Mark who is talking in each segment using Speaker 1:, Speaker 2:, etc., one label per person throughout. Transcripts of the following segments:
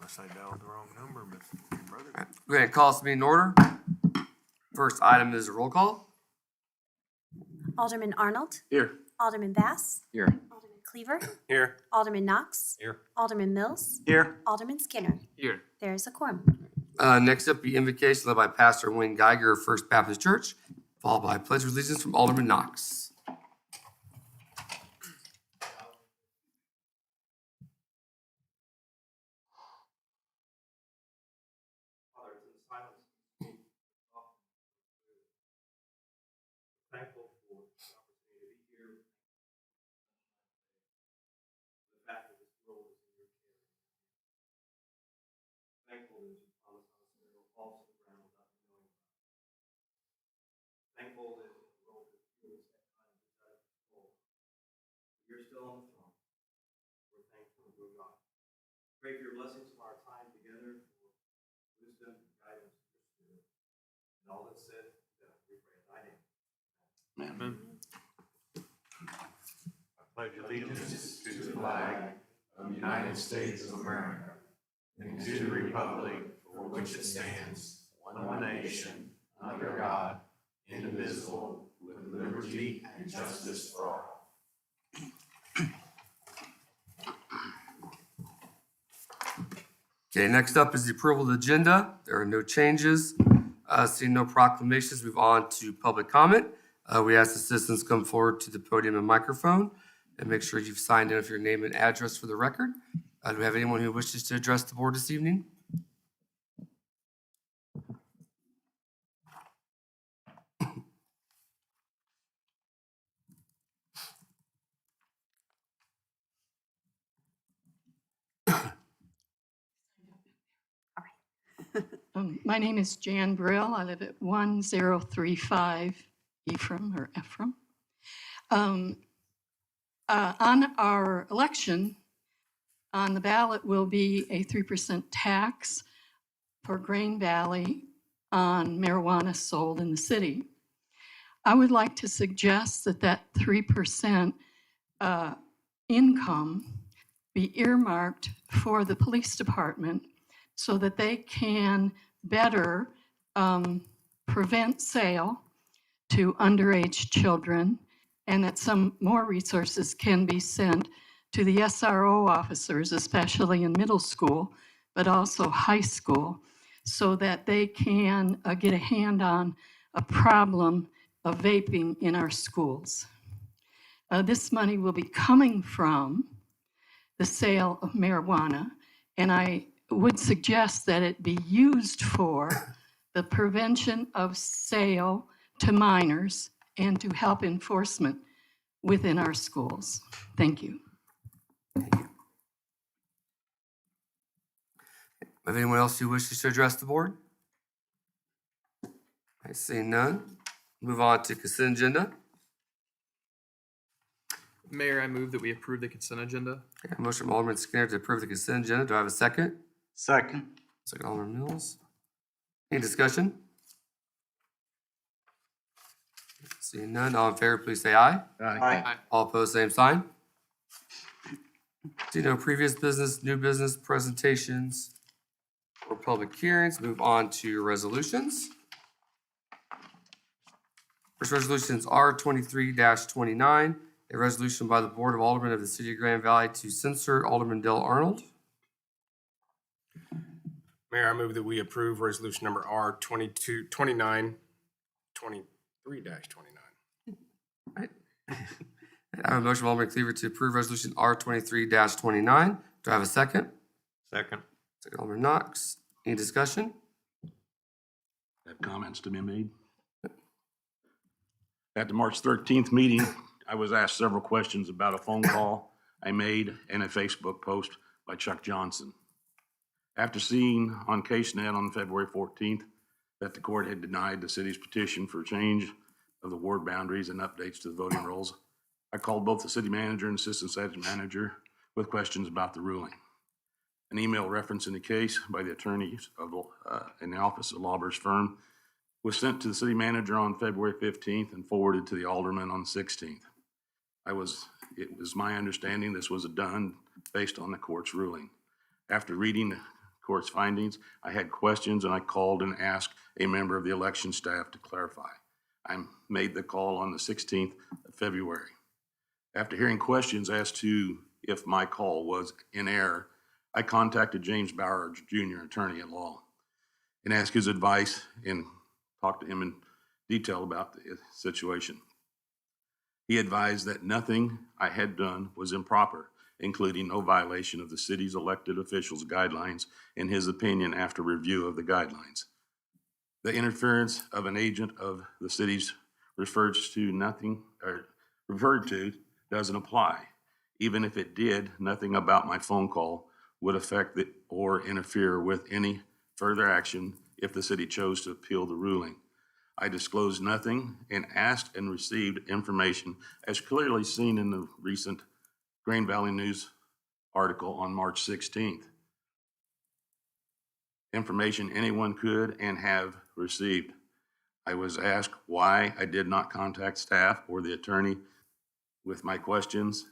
Speaker 1: Unless I dialed the wrong number, but your brother.
Speaker 2: All right, go ahead and call this meeting to order. First item is a roll call.
Speaker 3: Alderman Arnold.
Speaker 1: Here.
Speaker 3: Alderman Bass.
Speaker 1: Here.
Speaker 3: Alderman Cleaver.
Speaker 1: Here.
Speaker 3: Alderman Knox.
Speaker 1: Here.
Speaker 3: Alderman Mills.
Speaker 1: Here.
Speaker 3: Alderman Skinner.
Speaker 1: Here.
Speaker 3: There's a quorum.
Speaker 2: Next up, the invocation led by Pastor Wayne Geiger of First Baptist Church, followed by Pledge of Allegiance from Alderman Knox.
Speaker 4: Thankful for the opportunity to be here. The fact that this world is in your care. Thankful that you promised us that it will fall to the ground without knowing about it. Thankful that the world is feels that kind of desire to control. You're still on the throne. We're thankful for God. Pray for your blessings on our time together, for wisdom and guidance of your spirit. And all that's said, we pray in thy name.
Speaker 1: Amen. I pledge allegiance to the flag of the United States of America and to the republic for which it stands, one nation, under God, indivisible, with liberty and justice for all.
Speaker 2: Okay, next up is the approval of the agenda. There are no changes. Seeing no proclamations, move on to public comment. We ask the citizens come forward to the podium and microphone and make sure you've signed in with your name and address for the record. Do we have anyone who wishes to address the board this evening?
Speaker 5: My name is Jan Brill. I live at 1035 Ephraim. On our election, on the ballot will be a 3% tax for Grain Valley on marijuana sold in the city. I would like to suggest that that 3% income be earmarked for the police department so that they can better prevent sale to underage children, and that some more resources can be sent to the SRO officers, especially in middle school, but also high school, so that they can get a hand on a problem of vaping in our schools. This money will be coming from the sale of marijuana, and I would suggest that it be used for the prevention of sale to minors and to help enforcement within our schools. Thank you.
Speaker 2: Have anyone else who wishes to address the board? I see none. Move on to consent agenda.
Speaker 6: Mayor, I move that we approve the consent agenda.
Speaker 2: Okay, motion from Alderman Skinner to approve the consent agenda. Do I have a second?
Speaker 1: Second.
Speaker 2: Second, Alderman Mills. Any discussion? Seeing none, all in favor, please say aye.
Speaker 1: Aye.
Speaker 2: All opposed, same sign. See no previous business, new business presentations, or public hearings. Move on to resolutions. First resolution is R23-29, a resolution by the Board of Aldermen of the City of Grand Valley to censure Alderman Dale Arnold.
Speaker 7: Mayor, I move that we approve resolution number R23-29.
Speaker 2: Right. I have a motion from Alderman Cleaver to approve resolution R23-29. Do I have a second?
Speaker 1: Second.
Speaker 2: Second, Alderman Knox. Any discussion?
Speaker 8: Have comments to be made? At the March 13th meeting, I was asked several questions about a phone call I made and a Facebook post by Chuck Johnson. After seeing on CaseNet on February 14th that the court had denied the city's petition for change of the ward boundaries and updates to the voting rolls, I called both the city manager and assistant city manager with questions about the ruling. An email referencing the case by the attorneys in the office of Lauber's firm was sent to the city manager on February 15th and forwarded to the alderman on the 16th. It was my understanding this was done based on the court's ruling. After reading the court's findings. I had questions and I called and asked a member of the election staff to clarify. I made the call on the 16th of February. After hearing questions as to if my call was in error, I contacted James Bauer, Jr., attorney at law, and asked his advice and talked to him in detail about the situation. He advised that nothing I had done was improper, including no violation of the city's elected officials' guidelines, in his opinion after review of the guidelines. The interference of an agent of the city's referred to doesn't apply. Even if it did, nothing about my phone call would affect or interfere with any further action if the city chose to appeal the ruling. I disclosed nothing and asked and received information as clearly seen in the recent Green Valley News article on March 16th. Information anyone could and have received. I was asked why I did not contact staff or the attorney with my questions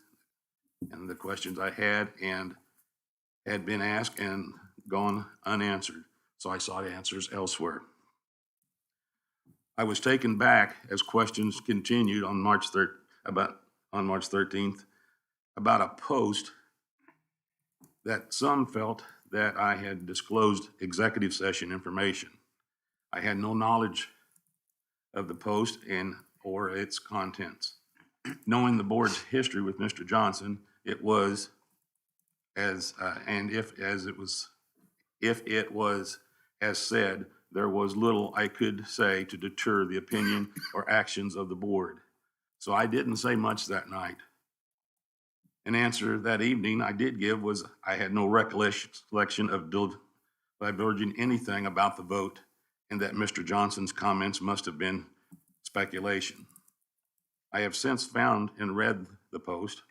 Speaker 8: and the questions I had been asked and gone unanswered. So I sought answers elsewhere. I was taken back as questions continued on March 13th about a post that some felt that I had disclosed executive session information. I had no knowledge of the post or its contents. Knowing the board's history with Mr. Johnson, it was if it was as said, there was little I could say to deter the opinion or actions of the board. So I didn't say much that night. An answer that evening I did give was I had no recollection of divulging anything about the vote, and that Mr. Johnson's comments must have been speculation. I have since found and read the post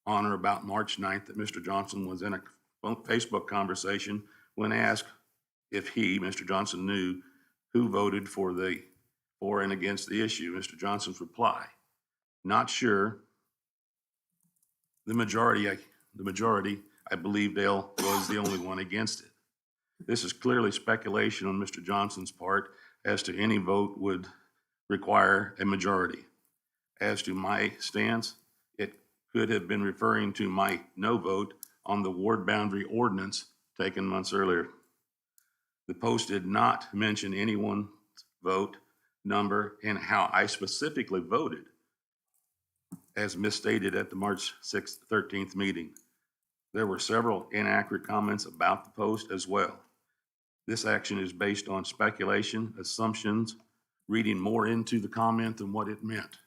Speaker 8: on or about March 9th that Mr. Johnson was in a Facebook conversation when asked if he, Mr. Johnson, knew who voted for and against the issue. Mr. Johnson's reply, not sure. The majority, I believe Dale was the only one against it. This is clearly speculation on Mr. Johnson's part, as to any vote would require a majority. As to my stance, it could have been referring to my no vote on the ward boundary ordinance taken months earlier. The post did not mention anyone's vote, number, and how I specifically voted, as misstated at the March 13th meeting. There were several inaccurate comments about the post as well. This action is based on speculation, assumptions, reading more into the comment than what it meant.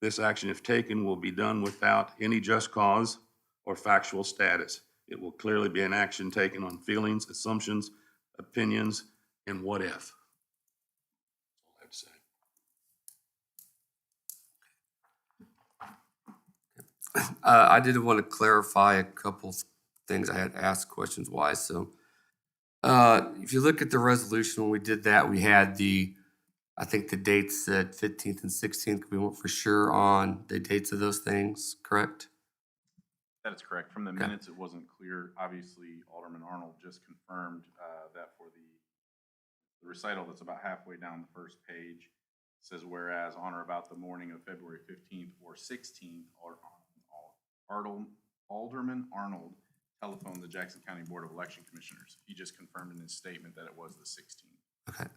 Speaker 8: This action, if taken, will be done without any just cause or factual status. It will clearly be an action taken on feelings, assumptions, opinions, and what if. That's all I have to say.
Speaker 2: I did want to clarify a couple things. I had asked questions why. So if you look at the resolution, when we did that, we had I think the dates said 15th and 16th. We weren't for sure on the dates of those things, correct?
Speaker 1: That is correct. From the minutes, it wasn't clear. Obviously, Alderman Arnold just confirmed that for the recital that's about halfway down the first page, says whereas on or about the morning of February 15th or 16th, Alderman Arnold telephoned the Jackson County Board of Election Commissioners. He just confirmed in his statement that it was the 16th.
Speaker 2: Okay.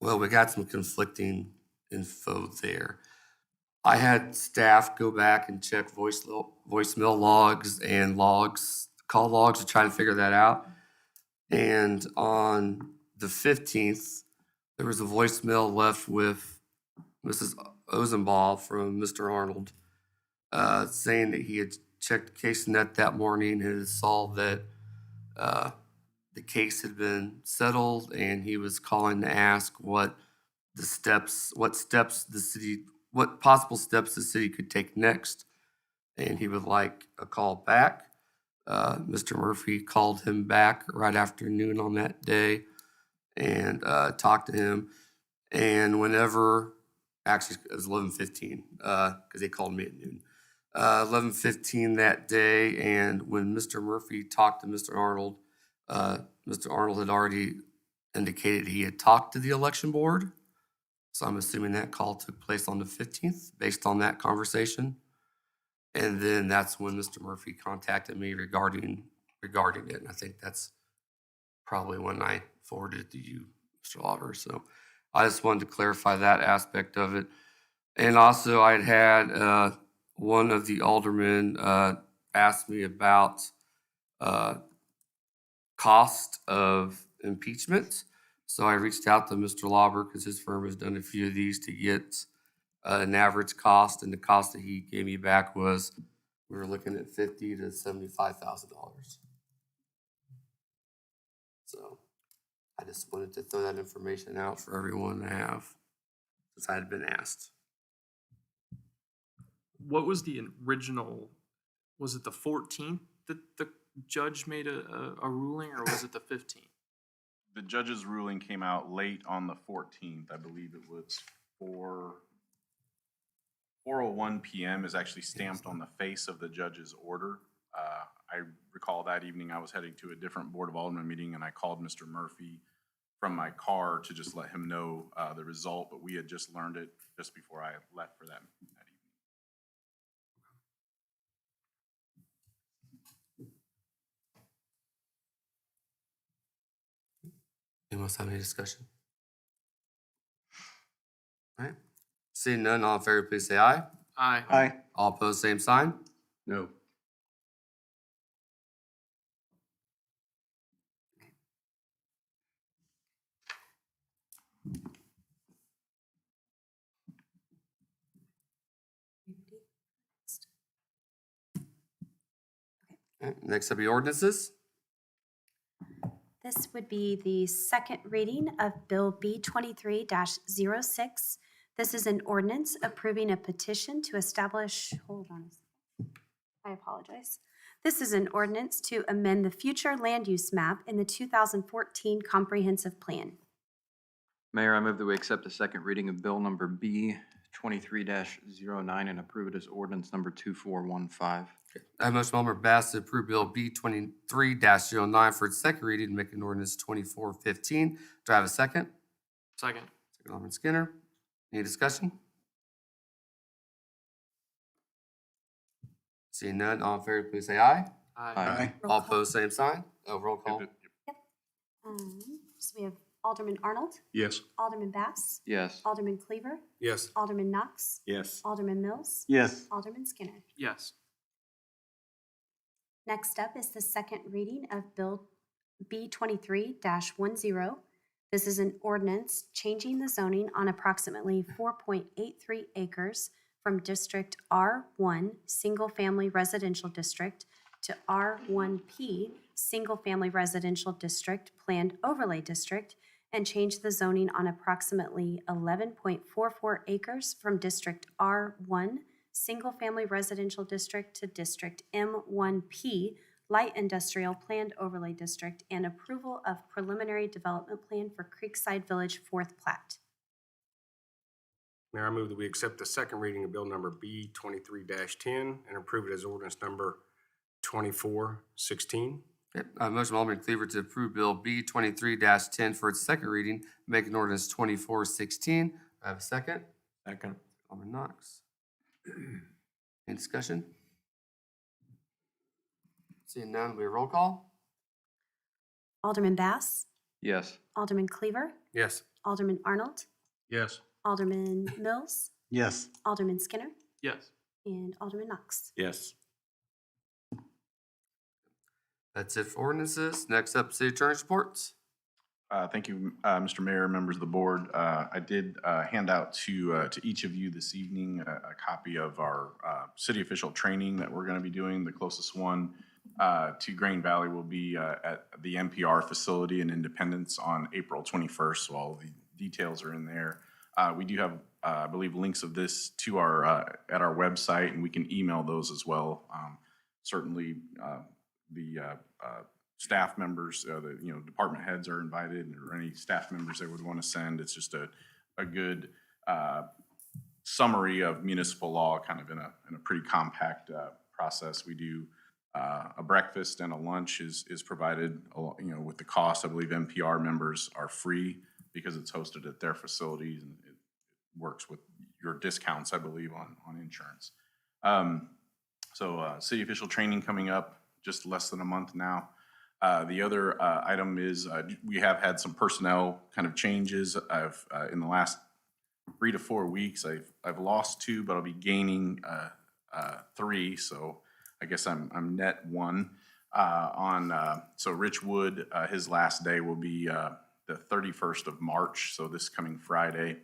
Speaker 2: Well, we got some conflicting info there. I had staff go back and check voicemail logs and call logs to try to figure that out. And on the 15th, there was a voicemail left with Mrs. Ozenbaugh from Mr. Arnold, saying that he had checked CaseNet that morning and saw that the case had been settled, and he was calling to ask what possible steps the city could take next, and he would like a call back. Mr. Murphy called him back right after noon on that day and talked to him. And actually it was 11:15 because they called me at noon. 11:15 that day, and when Mr. Murphy talked to Mr. Arnold, Mr. Arnold had already indicated he had talked to the election board. So I'm assuming that call took place on the 15th based on that conversation. And then that's when Mr. Murphy contacted me regarding it. And I think that's probably when I forwarded it to you, Mr. Lauber. So I just wanted to clarify that aspect of it. And also I'd had one of the aldermen ask me about cost of impeachment. So I reached out to Mr. Lauber because his firm has done a few of these to get an average cost, and the cost that he gave me back was we were looking at $50,000 to $75,000. So I just wanted to throw that information out for everyone to have, since I had been asked.
Speaker 6: What was the original? Was it the 14th that the judge made a ruling, or was it the 15th?
Speaker 9: The judge's ruling came out late on the 14th. I believe it was 4:01 p.m. is actually stamped on the face of the judge's order. I recall that evening I was heading to a different Board of Aldermen meeting, and I called Mr. Murphy from my car to just let him know the result, but we had just learned it just before I left for that evening.
Speaker 2: Anyone else have any discussion? All right. Seeing none, all in favor, please say aye.
Speaker 6: Aye.
Speaker 4: Aye.
Speaker 2: All opposed, same sign.
Speaker 8: No.
Speaker 2: Okay, next up, the ordinances.
Speaker 3: This would be the second reading of Bill B23-06. This is an ordinance approving a petition to establish, hold on a second. I apologize. This is an ordinance to amend the future land use map in the 2014 comprehensive plan.
Speaker 10: Mayor, I move that we accept the second reading of bill number B 23-09 and approve it as ordinance number 2415.
Speaker 2: I have a motion by Alderman Bass to approve Bill B 23-09 for its second reading and make an ordinance 2415. Do I have a second?
Speaker 6: Second.
Speaker 2: Second, Alderman Skinner. Any discussion? Seeing none, all in favor, please say aye.
Speaker 6: Aye.
Speaker 3: Roll
Speaker 2: All
Speaker 3: call.
Speaker 2: opposed, same sign. Roll call.
Speaker 3: So we have Alderman Arnold,
Speaker 8: Yes.
Speaker 3: Alderman Bass,
Speaker 10: Yes.
Speaker 3: Alderman Cleaver,
Speaker 7: Yes.
Speaker 3: Alderman Knox,
Speaker 9: Yes.
Speaker 3: Alderman Mills,
Speaker 4: Yes.
Speaker 3: Alderman Skinner.
Speaker 6: Yes.
Speaker 3: Next up is the second reading of Bill B23-10. This is an ordinance changing the zoning on approximately 4.83 acres from District R1, Single Family Residential District, to R1P, Single Family Residential District, Planned Overlay District, and change the zoning on approximately 11.44 acres from District R1, Single Family Residential District, to District M1P, Light Industrial Planned Overlay District, and approval of preliminary development plan for Creekside Village 4th Plat.
Speaker 7: Mayor, I move that we accept the second reading of bill number B 23-10 and approve it as ordinance number 2416.
Speaker 2: Okay, I have a motion by Alderman Cleaver to approve Bill B 23-10 for its second reading, make an ordinance 2416. I have a second.
Speaker 9: Second.
Speaker 2: Alderman Knox. Any discussion? Seeing none, we roll call.
Speaker 3: Alderman Bass,
Speaker 10: Yes.
Speaker 3: Alderman Cleaver,
Speaker 7: Yes.
Speaker 3: Alderman Arnold,
Speaker 8: Yes.
Speaker 3: Alderman Mills,
Speaker 4: Yes.
Speaker 3: Alderman Skinner,
Speaker 6: Yes.
Speaker 3: and Alderman Knox.
Speaker 9: Yes.
Speaker 2: That's it for ordinances. Next up, city attorney's reports.
Speaker 9: Thank you, Mr. Mayor, members of the board. I did hand out to each of you this evening a copy of our city official training that we're going to be doing. The closest one to Grain Valley will be at the NPR facility in Independence on April 21st, so all the details are in there. We do have, I believe, links of this to at our website, and we can email those as well. Certainly, the staff members, the department heads are invited, or any staff members they would want to send. It's just a good summary of municipal law, kind of in a pretty compact process. We do a breakfast and a lunch is provided, with the cost. I believe NPR members are free because it's hosted at their facilities, and it works with your discounts, I believe, on insurance. So city official training coming up, just less than a month now. The other item is we have had some personnel kind of changes. I've in the last 3 to 4 weeks, I've lost 2, but I'll be gaining 3. So I guess I'm net 1 so Rich Wood, his last day will be the 31st of March. So this coming Friday.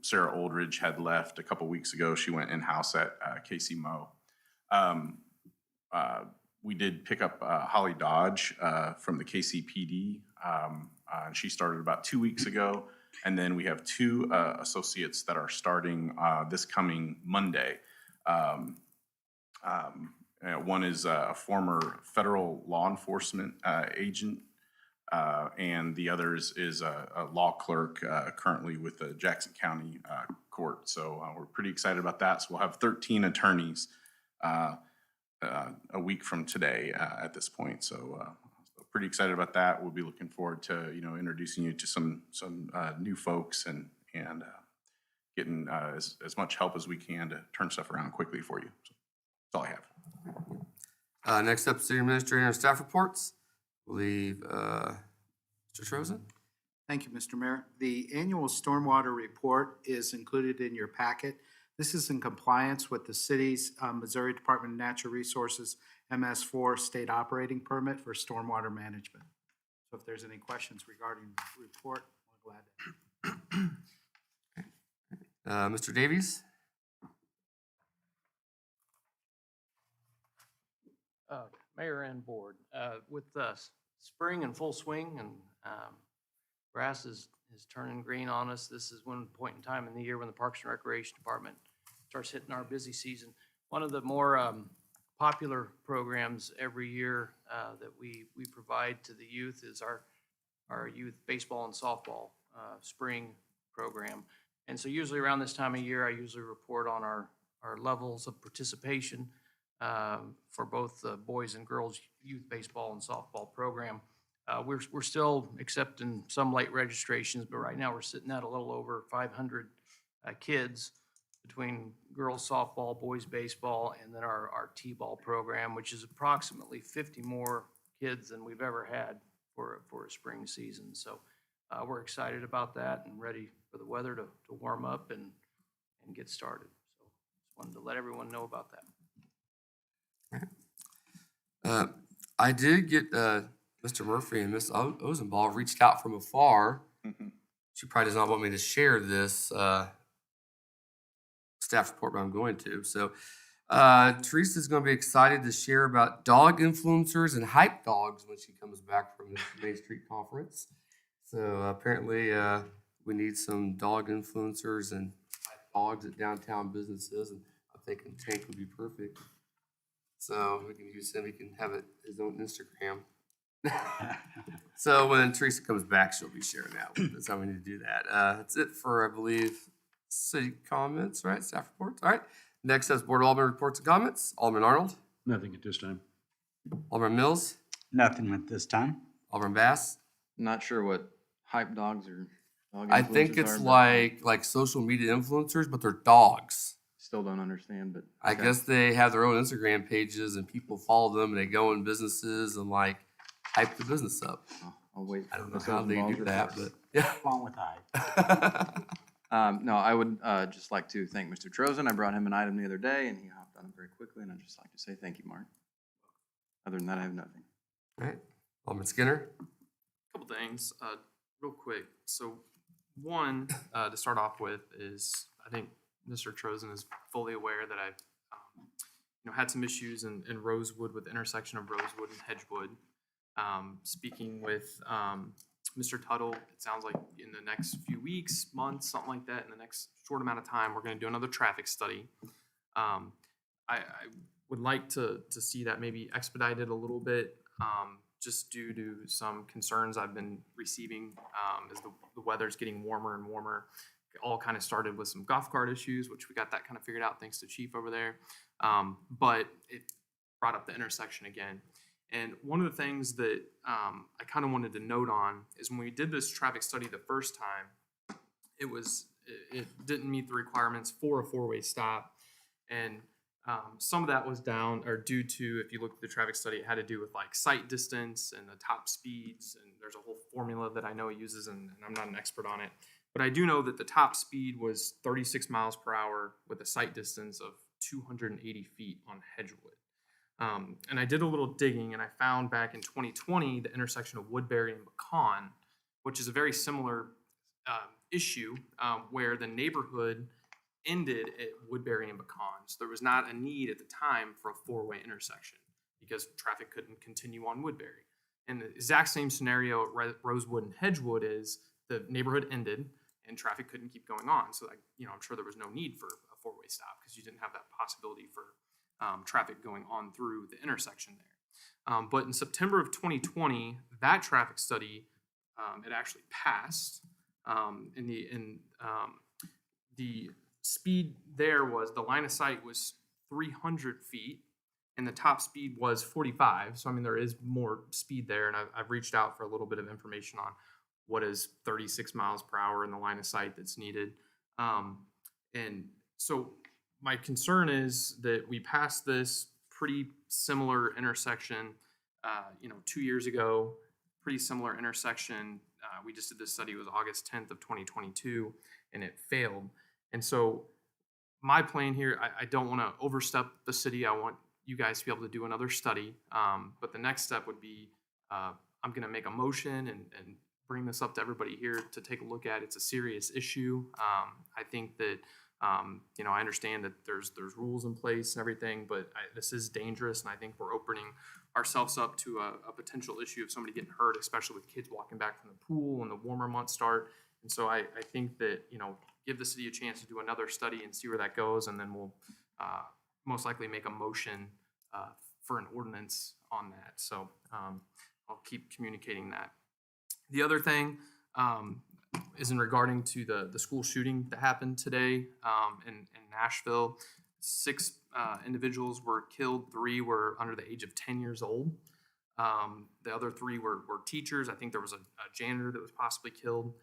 Speaker 9: Sarah Oldridge had left a couple weeks ago. She went in-house at Casey Moe. We did pick up Holly Dodge from the KCPD. And she started about 2 weeks ago. And then we have 2 associates that are starting this coming Monday. One is a former federal law enforcement agent, and the other is a law clerk currently with the Jackson County Court. So we're pretty excited about that. So we'll have 13 attorneys a week from today at this point. So pretty excited about that. We'll be looking forward to introducing you to some new folks and getting as much help as we can to turn stuff around quickly for you. So that's all I have.
Speaker 2: Next up, city administrator and staff reports. I believe Mr. Trozen.
Speaker 11: Thank you, Mr. Mayor. The annual stormwater report is included in your packet. This is in compliance with the city's Missouri Department of Natural Resources MS4 state operating permit for stormwater management. So if there's any questions regarding the report, I'm glad to.
Speaker 2: Mr. Davies.
Speaker 12: Mayor and board, with spring in full swing and grass is turning green on us, this is one point in time in the year when the Parks and Recreation Department starts hitting our busy season. One of the more popular programs every year that we provide to the youth is our youth baseball and softball spring program. And so usually around this time of year, I usually report on our levels of participation for both the boys and girls youth baseball and softball program. We're still accepting some late registrations, but right now we're sitting at a little over 500 kids between girls softball, boys baseball, and then our T-ball program, which is approximately 50 more kids than we've ever had for a spring season. So we're excited about that and ready for the weather to warm up and get started. So just wanted to let everyone know about that.
Speaker 2: I did get Mr. Murphy and Miss Ozenball reached out from afar. She probably does not want me to share this staff report, but I'm going to. So Teresa's going to be excited to share about dog influencers and hype dogs when she comes back from the Main Street Conference. So apparently we need some dog influencers and hype dogs at downtown businesses, and I'm thinking Tank would be perfect. So we can use him. He can have his own Instagram. So when Teresa comes back, she'll be sharing that. That's how we need to do that. That's it for, I believe, city comments, right? Staff reports. All right. Next is Board of Aldermen reports and comments. Alderman Arnold.
Speaker 8: Nothing at this time.
Speaker 2: Alderman Mills.
Speaker 13: Nothing at this time.
Speaker 2: Alderman Bass.
Speaker 10: Not sure what hype dogs or dog
Speaker 2: I think
Speaker 10: influencers
Speaker 2: it's
Speaker 10: are, but
Speaker 2: like social media influencers, but they're dogs.
Speaker 10: still don't understand, but.
Speaker 2: I
Speaker 10: okay.
Speaker 2: guess they have their own Instagram pages and people follow them and they go in businesses and like hype the business up.
Speaker 10: I'll wait.
Speaker 2: I don't know
Speaker 10: Ms.
Speaker 2: how they
Speaker 10: Rosenbaum's
Speaker 2: do that,
Speaker 10: report.
Speaker 2: but yeah.
Speaker 13: Along with I.
Speaker 10: No, I would just like to thank Mr. Trozen. I brought him an item the other day and he hopped on it very quickly, and I'd just like to say thank you, Mark. Other than that, I have nothing.
Speaker 2: All right. Alderman Skinner.
Speaker 6: Couple things, real quick. So one, to start off with is, I think Mr. Trozen is fully aware that I've, had some issues in Rosewood with the intersection of Rosewood and Hedgewood. Speaking with Mr. Tuttle, it sounds like in the next few weeks, months, something like that, in the next short amount of time, we're going to do another traffic study. I would like to see that maybe expedited a little bit, just due to some concerns I've been receiving as the weather's getting warmer and warmer. all kind of started with some golf cart issues, which we got that kind of figured out thanks to Chief over there. But it brought up the intersection again. And one of the things that I kind of wanted to note on is when we did this traffic study the first time, it didn't meet the requirements for a four-way stop. And some of that was down or due to, if you look at the traffic study, it had to do with like sight distance and the top speeds. And there's a whole formula that I know it uses, and I'm not an expert on it. But I do know that the top speed was 36 miles per hour with a sight distance of 280 feet on Hedgewood. And I did a little digging, and I found back in 2020 the intersection of Woodbury and Pecan, which is a very similar issue where the neighborhood ended at Woodbury and Pecan. So there was not a need at the time for a four-way intersection because traffic couldn't continue on Woodbury. And the exact same scenario at Rosewood and Hedgewood is the neighborhood ended and traffic couldn't keep going on. So, I'm sure there was no need for a four-way stop because you didn't have that possibility for traffic going on through the intersection there. But in September of 2020, that traffic study, it actually passed. The speed there was, the line of sight was 300 feet and the top speed was 45. So, there is more speed there. And I've reached out for a little bit of information on what is 36 miles per hour in the line of sight that's needed. And so my concern is that we passed this pretty similar intersection, 2 years ago, pretty similar intersection. We just did this study, it was August 10th of 2022, and it failed. And so my plan here, I don't want to overstep the city. I want you guys to be able to do another study. But the next step would be, I'm going to make a motion and bring this up to everybody here to take a look at. It's a serious issue. I think that, I understand that there's rules in place and everything, but this is dangerous, and I think we're opening ourselves up to a potential issue of somebody getting hurt, especially with kids walking back from the pool when the warmer months start. And so I think that, give the city a chance to do another study and see where that goes, and then we'll most likely make a motion for an ordinance on that. So I'll keep communicating that. The other thing is in regarding to the school shooting that happened today in Nashville. 6 individuals were killed. 3 were under the age of 10 years old. The other 3 were teachers. I think there was a janitor that was possibly killed.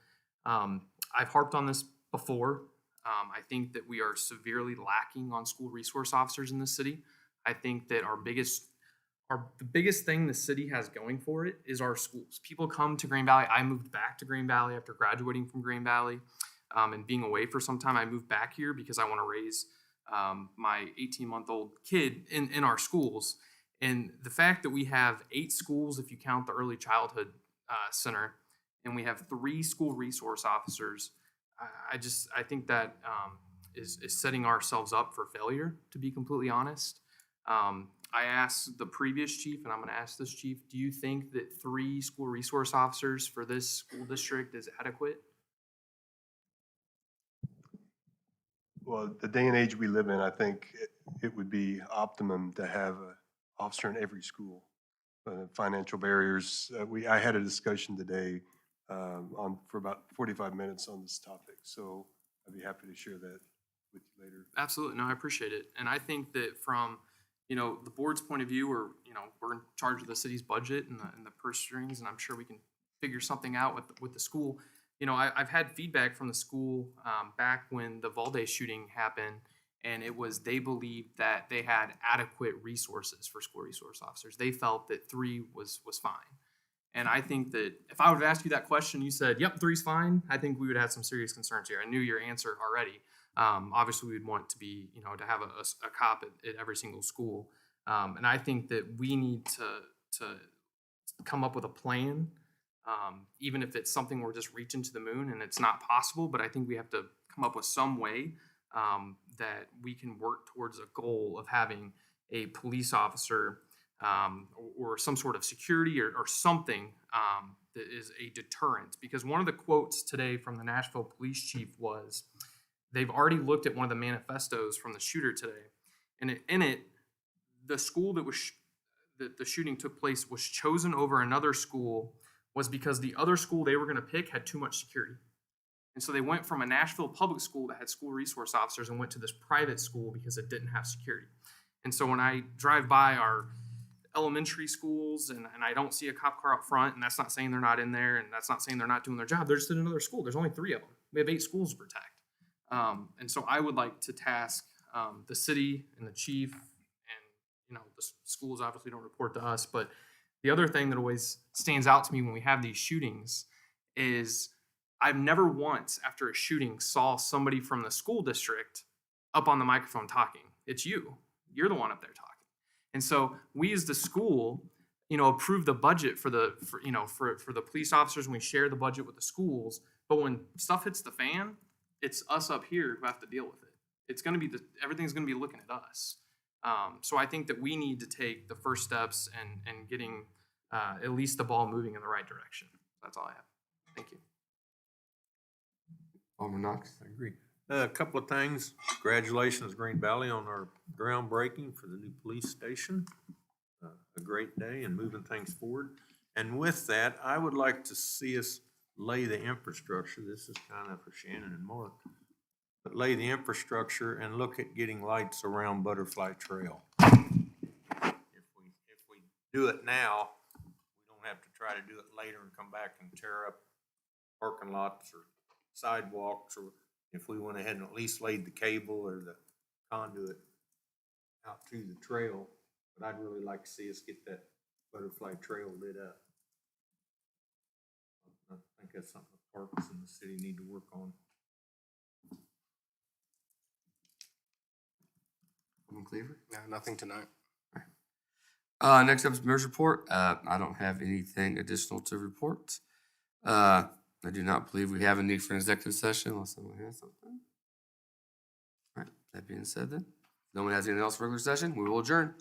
Speaker 6: I've harped on this before. I think that we are severely lacking on school resource officers in the city. I think that the biggest thing the city has going for it is our schools. People come to Green Valley. I moved back to Green Valley after graduating from Green Valley and being away for some time. I moved back here because I want to raise my 18-month-old kid in our schools. And the fact that we have 8 schools, if you count the early childhood center, and we have 3 school resource officers, I think that is setting ourselves up for failure, to be completely honest. I asked the previous chief, and I'm going to ask this chief, do you think that 3 school resource officers for this school district is adequate?
Speaker 14: Well, the day and age we live in, I think it would be optimum to have an officer in every school. Financial barriers, I had a discussion today for about 45 minutes on this topic, so I'd be happy to share that with you later.
Speaker 6: Absolutely. No, I appreciate it. And I think that from the board's point of view, we're in charge of the city's budget and the purse strings, and I'm sure we can figure something out with the school. I've had feedback from the school back when the Valde shooting happened, and they believed that they had adequate resources for school resource officers. They felt that 3 was fine. And I think that if I would have asked you that question, you said, yep, 3's fine, I think we would have some serious concerns here. I knew your answer already. Obviously, we'd want to be, to have a cop at every single school. And I think that we need to come up with a plan, even if it's something we're just reaching to the moon and it's not possible. But I think we have to come up with some way that we can work towards a goal of having a police officer or some sort of security or something that is a deterrent. Because one of the quotes today from the Nashville police chief was, they've already looked at one of the manifestos from the shooter today. And in it, the school that the shooting took place was chosen over another school was because the other school they were going to pick had too much security. And so they went from a Nashville public school that had school resource officers and went to this private school because it didn't have security. And so when I drive by our elementary schools and I don't see a cop car out front, and that's not saying they're not in there, and that's not saying they're not doing their job, they're just in another school. There's only 3 of them. We have 8 schools to protect. And so I would like to task the city and the chief, and the schools obviously don't report to us, but the other thing that always stands out to me when we have these shootings is I've never once after a shooting saw somebody from the school district up on the microphone talking. It's you. You're the one up there talking. And so we as the school, approve the budget for the police officers, and we share the budget with the schools. But when stuff hits the fan, it's us up here who have to deal with it. It's going to be everything's going to be looking at us. So I think that we need to take the first steps and getting at least the ball moving in the right direction. That's all I have. Thank you.
Speaker 2: Alderman Knox?
Speaker 1: I agree. A couple of things. Congratulations, Green Valley, on our groundbreaking for the new police station. A great day and moving things forward. And with that, I would like to see us lay the infrastructure. This is kind of for Shannon and Mark. But lay the infrastructure and look at getting lights around Butterfly Trail. If we do it now, we don't have to try to do it later and come back and tear up parking lots or sidewalks, or if we went ahead and at least laid the cable or the conduit out to the trail. But I'd really like to see us get that Butterfly Trail lit up. I think that's something the parks and the city need to work on.
Speaker 2: Alderman Cleaver?
Speaker 7: No, nothing tonight.
Speaker 2: Next up is mayor's report. I don't have anything additional to report. I do not believe we have a need for an executive session unless someone has something. All right, that being said then, if no one has anything else for regular session, we will adjourn.